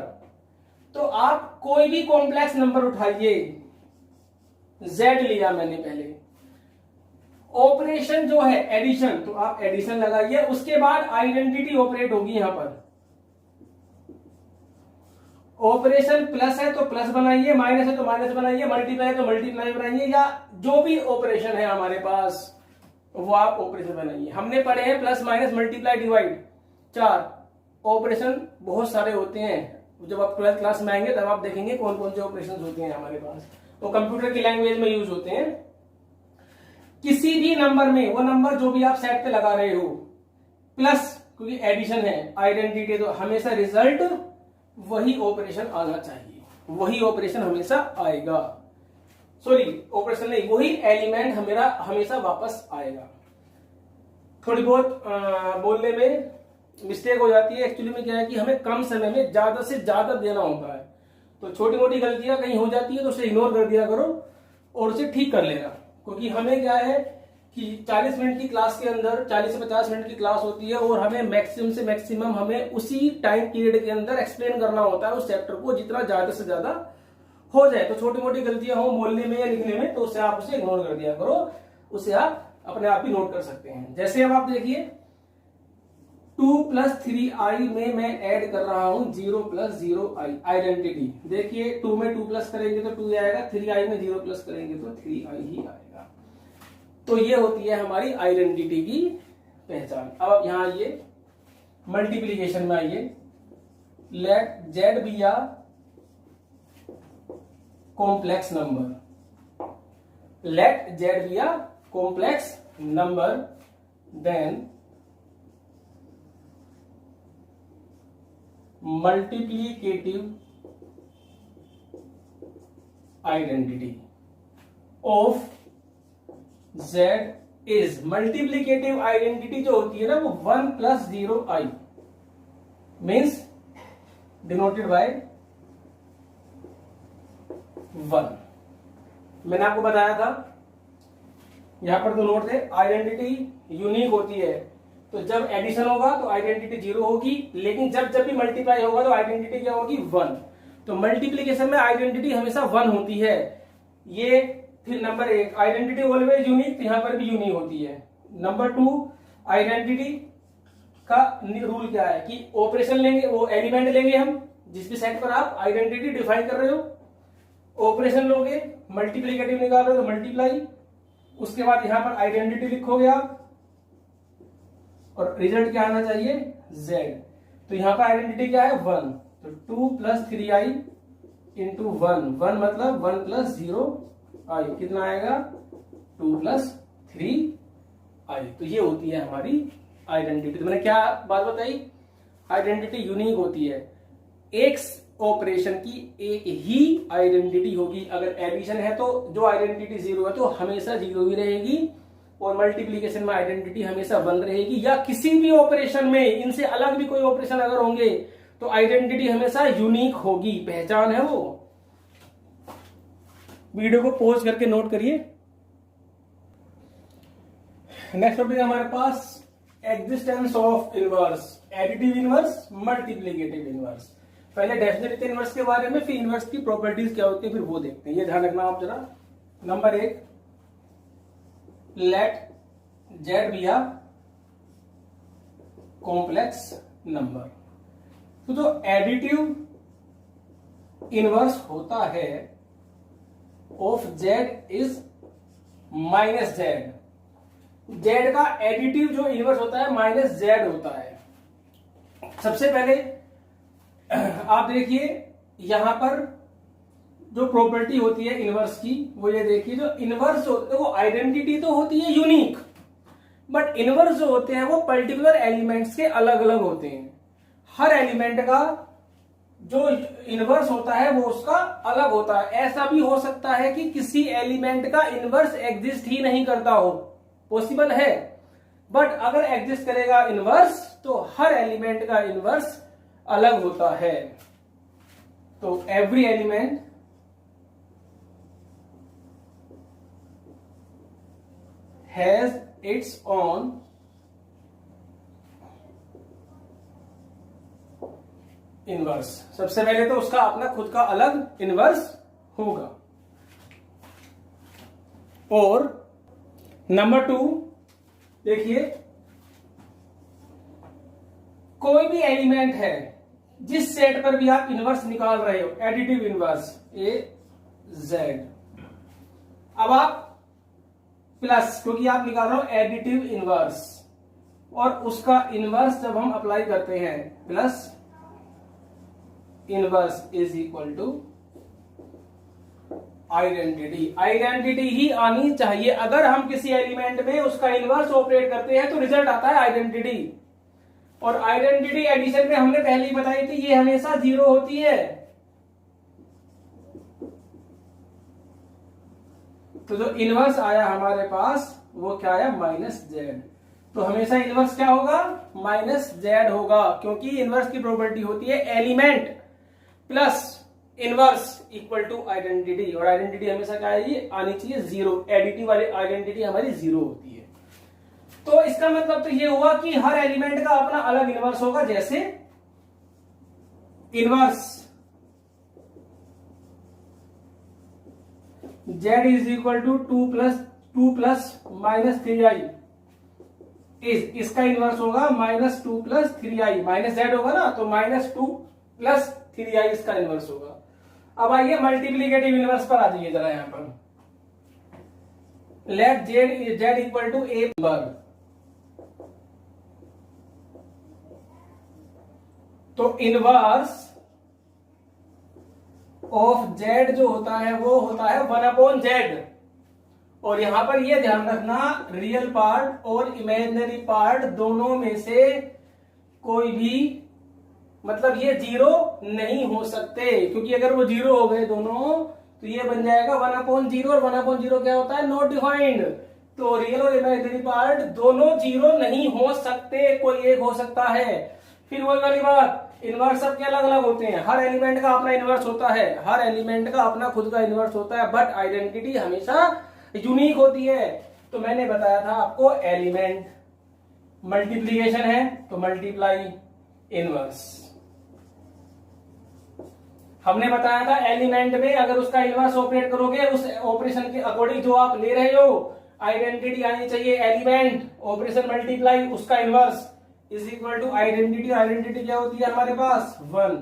तो आप कोई भी कॉम्प्लेक्स नंबर उठाइए, Z लिया मैंने पहले, ऑपरेशन जो है एडिशन, तो आप एडिशन लगाइए, उसके बाद आइडेंटिटी ऑपरेट होगी। यहां पर ऑपरेशन प्लस है तो प्लस बनाइए, माइनस है तो माइनस बनाइए, मल्टीप्लाई है तो मल्टीप्लाई बनाइए, या जो भी ऑपरेशन है हमारे पास वो आप ऑपरेशन बनाइए। हमने पढ़े हैं plus minus multiply divide 4 operation, बहुत सारे होते हैं। जब आप 12th क्लास में आएंगे तब आप देखेंगे कौन कौन से ऑपरेशन होते हैं हमारे पास, वो कंप्यूटर की लैंग्वेज में यूज होते हैं। किसी भी नंबर में, वो नंबर जो भी आप सेट पे लगा रहे हो, प्लस, क्योंकि एडिशन है, आइडेंटिटी, तो हमेशा रिजल्ट वही ऑपरेशन आना चाहिए, वही ऑपरेशन हमेशा आएगा। सॉरी, ऑपरेशन नहीं, वही एलिमेंट हमेशा वापस आएगा। थोड़ी बहुत बोलने में मिस्टेक हो जाती है। एक्चुअली में क्या है कि हमें कम समय में ज्यादा से ज्यादा देना होता है, तो छोटी मोटी गलतियां कहीं हो जाती है तो उसे इग्नोर कर दिया करो और उसे ठीक कर लेना। क्योंकि हमें क्या है कि 40 मिनट की क्लास के अंदर 40 से 50 मिनट की क्लास होती है, और हमें मैक्सिमम से मैक्सिमम हमें उसी टाइम पीरियड के अंदर एक्सप्लेन करना होता है उस चैप्टर को, जितना ज्यादा से ज्यादा हो जाए। तो छोटी मोटी गलतियां हो बोलने में या लिखने में, तो उससे आप उसे इग्नोर कर दिया करो, उसे आप अपने आप ही नोट कर सकते हैं। जैसे अब आप देखिए 2+3i में मैं ऐड कर रहा हूं 0+0i आइडेंटिटी। देखिए 2 में 2+ करेंगे तो 2 आएगा, 3i में 0+ करेंगे तो 3i ही आएगा। तो ये होती है हमारी आइडेंटिटी की पहचान। अब आप यहां आइए, मल्टीप्लीकेशन में आइए। Let z be a complex number, let z be a complex number, then multiplicative identity of z is, multiplicative identity जो होती है ना वो 1+0i मीन्स डिनोटेड बाय 1। मैंने आपको बताया था यहां पर दो नोट थे, आइडेंटिटी यूनिक होती है तो जब एडिशन होगा तो आइडेंटिटी 0 होगी, लेकिन जब भी मल्टीप्लाई होगा तो आइडेंटिटी क्या होगी 1। तो मल्टीप्लीकेशन में आइडेंटिटी हमेशा 1 होती है। ये फिर नंबर 1 आइडेंटिटी ऑलवेज यूनिक, तो यहां पर भी यूनिक होती है। नंबर 2 आइडेंटिटी का रूल क्या है कि ऑपरेशन लेंगे, वो एलिमेंट लेंगे हम जिस भी सेट पर आप आइडेंटिटी डिफाइन कर रहे हो, ऑपरेशन लोगे, मल्टीप्लीकेटिव निकाल रहे हो तो मल्टीप्लाई, उसके बाद यहां पर आइडेंटिटी लिखोगे आप और रिजल्ट क्या आना चाहिए z। तो यहां पर आइडेंटिटी क्या है 1, तो 2+3i इंटू 1 मतलब 1+0i कितना आएगा 2+3i। तो ये होती है हमारी आइडेंटिटी। तो मैंने क्या बात बताई, आइडेंटिटी यूनिक होती है, एक ऑपरेशन की एक ही आइडेंटिटी होगी। अगर एडिशन है तो जो आइडेंटिटी 0 है तो हमेशा 0 ही रहेगी, और मल्टीप्लीकेशन में आइडेंटिटी हमेशा 1 रहेगी। या किसी भी ऑपरेशन में इनसे अलग भी कोई ऑपरेशन अगर होंगे तो आइडेंटिटी हमेशा यूनिक होगी, पहचान है वो। वीडियो को पॉज करके नोट करिए। नेक्स्ट टॉपिक है हमारे पास existence of inverse, additive inverse, multiplicative inverse. पहले डेफिनेट इनवर्स के बारे में, फिर इनवर्स की प्रॉपर्टीज क्या होती है फिर वो देखते हैं। ये ध्यान रखना आप जरा। Number 1, let z be a complex number। तो जो एडिटिव इनवर्स होता है of z is -z। z का एडिटिव जो इनवर्स होता है -z होता है। सबसे पहले आप देखिए यहां पर जो प्रॉपर्टी होती है इनवर्स की वो ये देखिए, जो इनवर्स होते हैं वो आइडेंटिटी तो होती है यूनिक, बट इनवर्स जो होते हैं वो पर्टिकुलर एलिमेंट्स के अलग अलग होते हैं। हर एलिमेंट का जो इनवर्स होता है वो उसका अलग होता है। ऐसा भी हो सकता है कि किसी एलिमेंट का इनवर्स एग्जिस्ट ही नहीं करता हो, पॉसिबल है, बट अगर एग्जिस्ट करेगा इनवर्स तो हर एलिमेंट का इनवर्स अलग होता है। तो every element has its own inverse. सबसे पहले तो उसका अपना खुद का अलग इनवर्स होगा। और नंबर 2 देखिए, कोई भी एलिमेंट है जिस सेट पर भी आप इनवर्स निकाल रहे हो, एडिटिव इनवर्स ए जेड, अब आप प्लस, क्योंकि आप निकाल रहे हो एडिटिव इनवर्स, और उसका इनवर्स जब हम अप्लाई करते हैं plus inverse is equal to identity. Identity ही आनी चाहिए। अगर हम किसी एलिमेंट में उसका इनवर्स ऑपरेट करते हैं तो रिजल्ट आता है आइडेंटिटी। और आइडेंटिटी एडिशन में हमने पहले ही बताई थी ये हमेशा 0 होती है। तो जो इनवर्स आया हमारे पास वो क्या आया -z। तो हमेशा इनवर्स क्या होगा -z होगा, क्योंकि इनवर्स की प्रॉपर्टी होती है element plus inverse equal to identity, और आइडेंटिटी हमेशा क्या आनी चाहिए 0। एडिटिव वाली आइडेंटिटी हमारी 0 होती है। तो इसका मतलब तो ये हुआ कि हर एलिमेंट का अपना अलग इनवर्स होगा। जैसे inverse z is equal to 2 plus -3i इसका इनवर्स होगा -2 + 3i, माइनस जेड होगा ना, तो -2 + 3i इसका इनवर्स होगा। अब आइए मल्टीप्लीकेटिव इनवर्स पर आ जाइए जरा यहां पर। Let z equal to a number, तो इनवर्स ऑफ z जो होता है वो होता है 1/z। और यहां पर ये ध्यान रखना, रियल पार्ट और इमेजिनरी पार्ट दोनों में से कोई भी, मतलब ये 0 नहीं हो सकते, क्योंकि अगर वो 0 हो गए दोनों तो ये बन जाएगा 1/0, और 1/0 क्या होता है, नॉट डिफाइंड। तो रियल और इमेजिनरी पार्ट दोनों 0 नहीं हो सकते, कोई एक हो सकता है। फिर वही वाली बात, इनवर्स सबके अलग अलग होते हैं, हर एलिमेंट का अपना इनवर्स होता है, हर एलिमेंट का अपना खुद का इनवर्स होता है, बट आइडेंटिटी हमेशा यूनिक होती है। तो मैंने बताया था आपको, एलिमेंट मल्टीप्लीकेशन है तो मल्टीप्लाई इनवर्स। हमने बताया था एलिमेंट में अगर उसका इनवर्स ऑपरेट करोगे, उस ऑपरेशन के अकॉर्डिंग जो आप ले रहे हो आइडेंटिटी आनी चाहिए। एलिमेंट ऑपरेशन मल्टीप्लाई, उसका inverse is equal to identity. Identity क्या होती है हमारे पास, 1।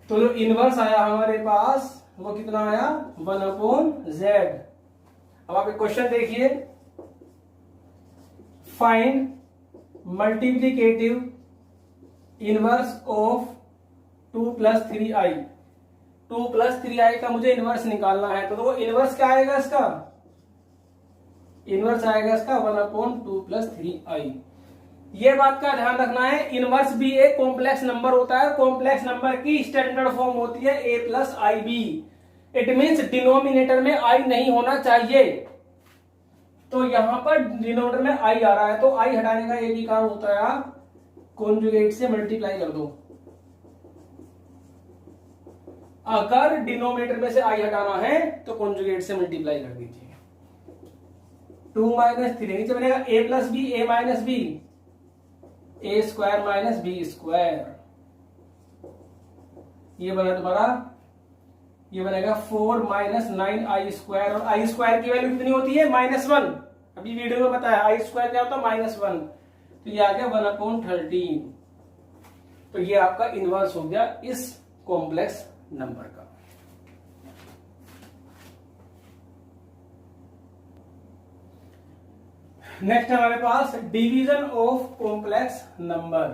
तो जो इनवर्स आया हमारे पास वो कितना आया, 1/z। अब आप एक क्वेश्चन देखिए, find multiplicative inverse of 2 + 3i। 2 + 3i का मुझे इनवर्स निकालना है, तो वो इनवर्स क्या आएगा इसका, इनवर्स आएगा इसका 1/2 + 3i। ये बात का ध्यान रखना है, इनवर्स भी एक कॉम्प्लेक्स नंबर होता है, कॉम्प्लेक्स नंबर की स्टैंडर्ड फॉर्म होती है a + ib। It means denominator में i नहीं होना चाहिए। तो यहां पर डिनोमिनेटर में i आ रहा है, तो i हटाने का एक ही काम होता है, कॉन्जुगेट से मल्टीप्लाई कर दो। अगर डिनोमिनेटर में से i हटाना है तो कॉन्जुगेट से मल्टीप्लाई कर दीजिए। 2 - 3 नीचे बनेगा a + b, a - b, a² - b²। ये बना तुम्हारा, ये बनेगा 4 - 9i², और i² की वैल्यू कितनी होती है, -1। अभी वीडियो में बताया i² क्या होता है, -1। तो ये आ गया 1/13। तो ये आपका इनवर्स हो गया इस कॉम्प्लेक्स नंबर का। नेक्स्ट हमारे पास division of complex number,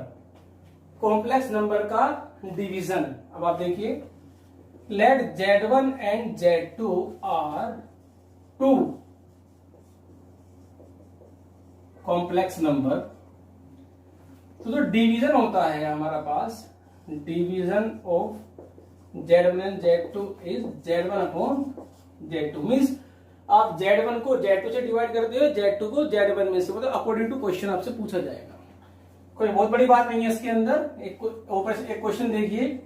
complex number का डिवीजन। अब आप देखिए, let z1 and z2 are 2 complex number. तो जो डिवीजन होता है हमारा पास, division of z1 and z2 is z1/z2। Means आप z1 को z2 से डिवाइड करते हो, z2 को z1 में से, मतलब अकॉर्डिंग टू क्वेश्चन आपसे पूछा जाएगा। कोई बहुत बड़ी बात नहीं है इसके अंदर। एक क्वेश्चन देखिए,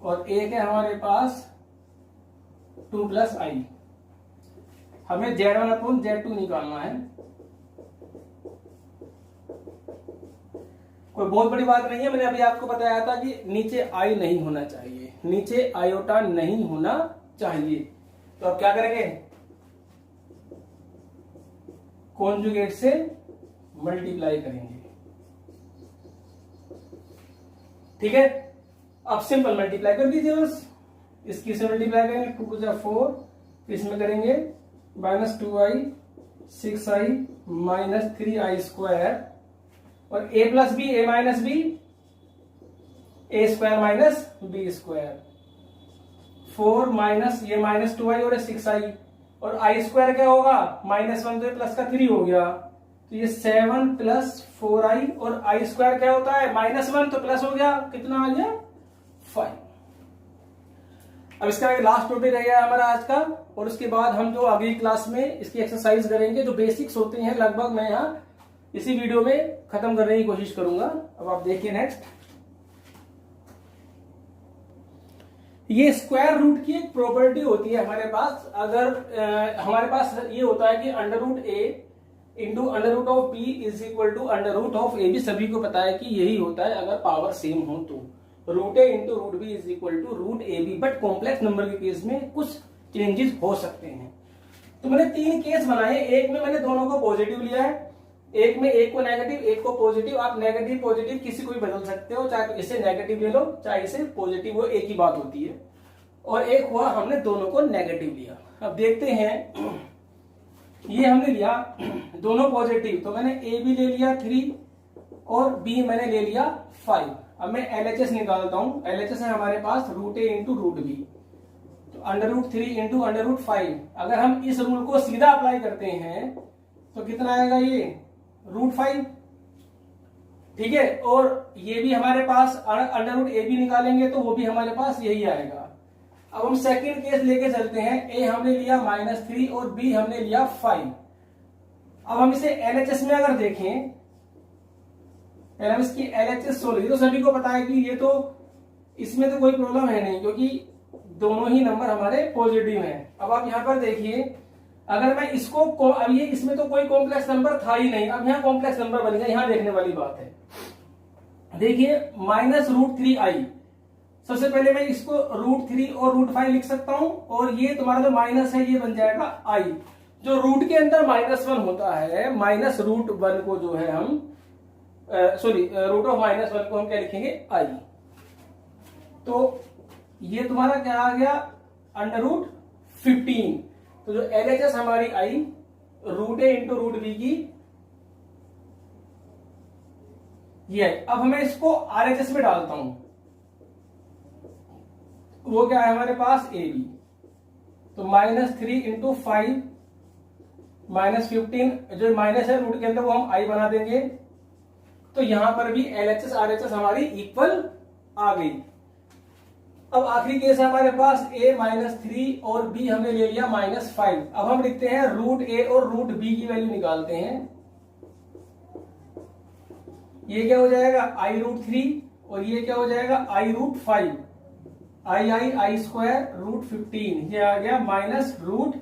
और एक है हमारे पास 2 + i। हमें z1/z2 निकालना है। कोई बहुत बड़ी बात नहीं है, मैंने अभी आपको बताया था कि नीचे i नहीं होना चाहिए, नीचे आयोटा नहीं होना चाहिए। तो अब क्या करेंगे, कॉन्जुगेट से मल्टीप्लाई करेंगे। ठीक है, अब सिंपल मल्टीप्लाई कर दीजिए बस, इसकी से मल्टीप्लाई करेंगे, 2 × 4, इसमें करेंगे -2i 6i -3i², और a + b, a - b, a² - b², 4 - ये -2i और 6i, और i² क्या होगा, -1, तो प्लस का 3 हो गया, तो ये 7 + 4i, और i² क्या होता है, -1, तो प्लस हो गया, कितना आ गया, 5। अब इसका एक लास्ट टॉपिक रह गया हमारा आज का, और उसके बाद हम जो अगली क्लास में इसकी एक्सरसाइज करेंगे, जो बेसिक्स होते हैं लगभग मैं यहाँ इसी वीडियो में खत्म करने की कोशिश करूंगा। अब आप देखिए नेक्स्ट, ये स्क्वायर रूट की एक प्रॉपर्टी होती है हमारे पास। अगर हमारे पास ये होता है कि √a × √b is equal to √ab, सभी को पता है कि यही होता है अगर पावर सेम हो तो, √a × √b is equal to √ab। But complex number के केस में कुछ चेंजेस हो सकते हैं। तो मैंने 3 केस बनाए, एक में मैंने दोनों को पॉजिटिव लिया है, एक में एक को नेगेटिव एक को पॉजिटिव। आप नेगेटिव पॉजिटिव किसी को भी बदल सकते हो, चाहे इसे नेगेटिव ले लो चाहे इसे पॉजिटिव हो, एक ही बात होती है। और एक हुआ हमने दोनों को नेगेटिव लिया। अब देखते हैं, ये हमने लिया दोनों पॉजिटिव, तो मैंने ए भी ले लिया 3 और बी मैंने ले लिया 5। अब मैं एलएचएस निकालता हूं। एलएचएस है हमारे पास √a इंटू √b, तो √3 इंटू √5। अगर हम इस रूल को सीधा अप्लाई करते हैं तो कितना आएगा, ये √5, ठीक है। और ये भी हमारे पास √a भी निकालेंगे तो वो भी हमारे पास यही आएगा। अब हम सेकंड केस लेके चलते हैं। ए हमने लिया -3 और बी हमने लिया 5। अब हम इसे एलएचएस में अगर देखें, पहले हम इसकी एलएचएस सोल्व, तो सभी को पता है कि ये तो इसमें तो कोई प्रॉब्लम है नहीं क्योंकि दोनों ही नंबर हमारे पॉजिटिव हैं। अब आप यहां पर देखिए, अगर मैं इसको अब ये इसमें तो कोई कॉम्प्लेक्स नंबर था ही नहीं, अब यहां कॉम्प्लेक्स नंबर बन गया। यहां देखने वाली बात है, देखिए -√3i। सबसे पहले मैं इसको √3 और √5 लिख सकता हूं, और ये तुम्हारा जो माइनस है ये बन जाएगा i। जो रूट के अंदर -1 होता है, -√1 को जो है हम √-1 को हम क्या लिखेंगे, i। तो ये तुम्हारा क्या आ गया, √15। तो जो एलएचएस हमारी आई √a इंटू √b की ये है। अब मैं इसको आरएचएस में डालता हूं, वो क्या है हमारे पास, ए बी। तो -3 इंटू 5 -15, जो माइनस है रूट के अंदर वो हम आई बना देंगे। तो यहां पर भी एलएचएस आरएचएस हमारी इक्वल आ गई। अब आखिरी केस है हमारे पास a -3 और b हमने ले लिया -5। अब हम लिखते हैं √a और √b की वैल्यू निकालते हैं। ये क्या हो जाएगा, i√3 और ये क्या हो जाएगा, i√5। i² √15, ये आ गया -√15,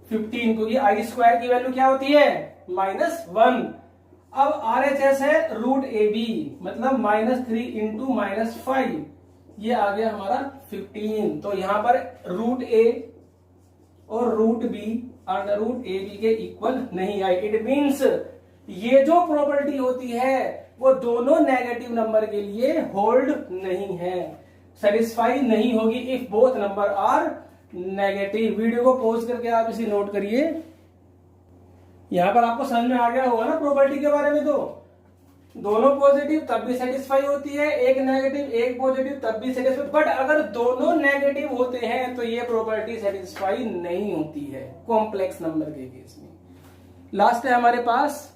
क्योंकि i² की वैल्यू क्या होती है, -1। अब RHS है √ab, मतलब -3 इंटू -5, ये आ गया हमारा 15। तो यहां पर √a और √b √ab के इक्वल नहीं आए। इट मीन्स ये जो प्रॉपर्टी होती है वो दोनों नेगेटिव नंबर के लिए होल्ड नहीं है, सेटिस्फाई नहीं होगी if both number are negative. Video को पॉज करके आप इसे नोट करिए। यहां पर आपको समझ में आ गया होगा ना प्रॉपर्टी के बारे में। तो दोनों पॉजिटिव तब भी सेटिस्फाई होती है, एक नेगेटिव एक पॉजिटिव तब भी सेटिस्फाई। बट अगर दोनों नेगेटिव होते हैं तो ये प्रॉपर्टी सेटिस्फाई नहीं होती है कॉम्प्लेक्स नंबर के केस में। लास्ट है हमारे पास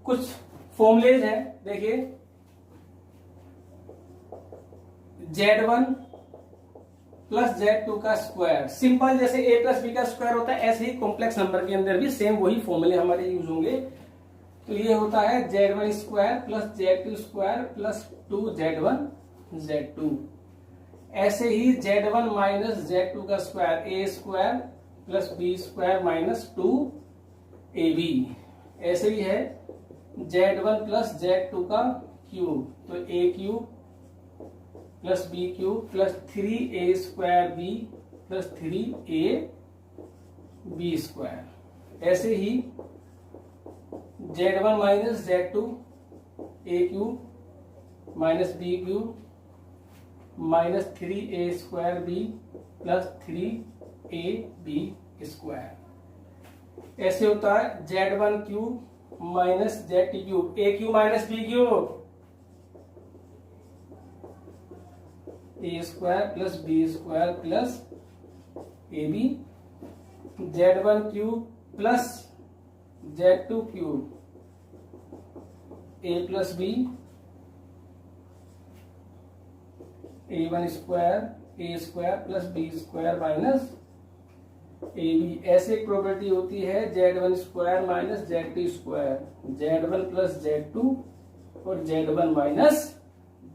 कुछ फॉर्मूलेज हैं, देखिए Z1 प्लस Z2 का स्क्वायर। सिंपल जैसे a प्लस b का स्क्वायर होता है, ऐसे ही कॉम्प्लेक्स नंबर के अंदर भी सेम वही फॉर्मूले हमारे यूज होंगे। तो ये होता है Z1 square plus Z2 square plus 2Z1 Z2। ऐसे ही Z1 माइनस Z2 का square a square plus b square minus 2ab। ऐसे ही है Z1 प्लस Z2 का क्यूब, तो a cube plus b cube plus 3a square b plus 3ab square. ऐसे ही Z1 minus Z2 a cube minus b cube minus 3a square b plus 3ab square. ऐसे होता है Z1 cube minus Z2 cube, a cube minus b cube a square plus b square plus ab। Z1 cube plus Z2 cube a plus b, a1 square a square plus b square minus ab। ऐसे एक property होती है Z1 square minus Z2 square, Z1 plus Z2 और Z1 minus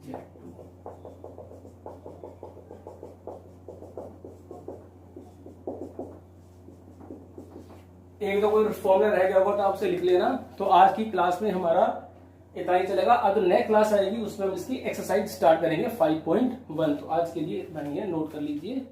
Z2। एक तो कोई formula रह गया होगा तो आपसे लिख लेना। तो आज की क्लास में हमारा इतना ही चलेगा। अब नेक्स्ट क्लास आएगी उसमें हम इसकी एक्सरसाइज स्टार्ट करेंगे 5.1। तो आज के लिए इतना ही है, नोट कर लीजिए।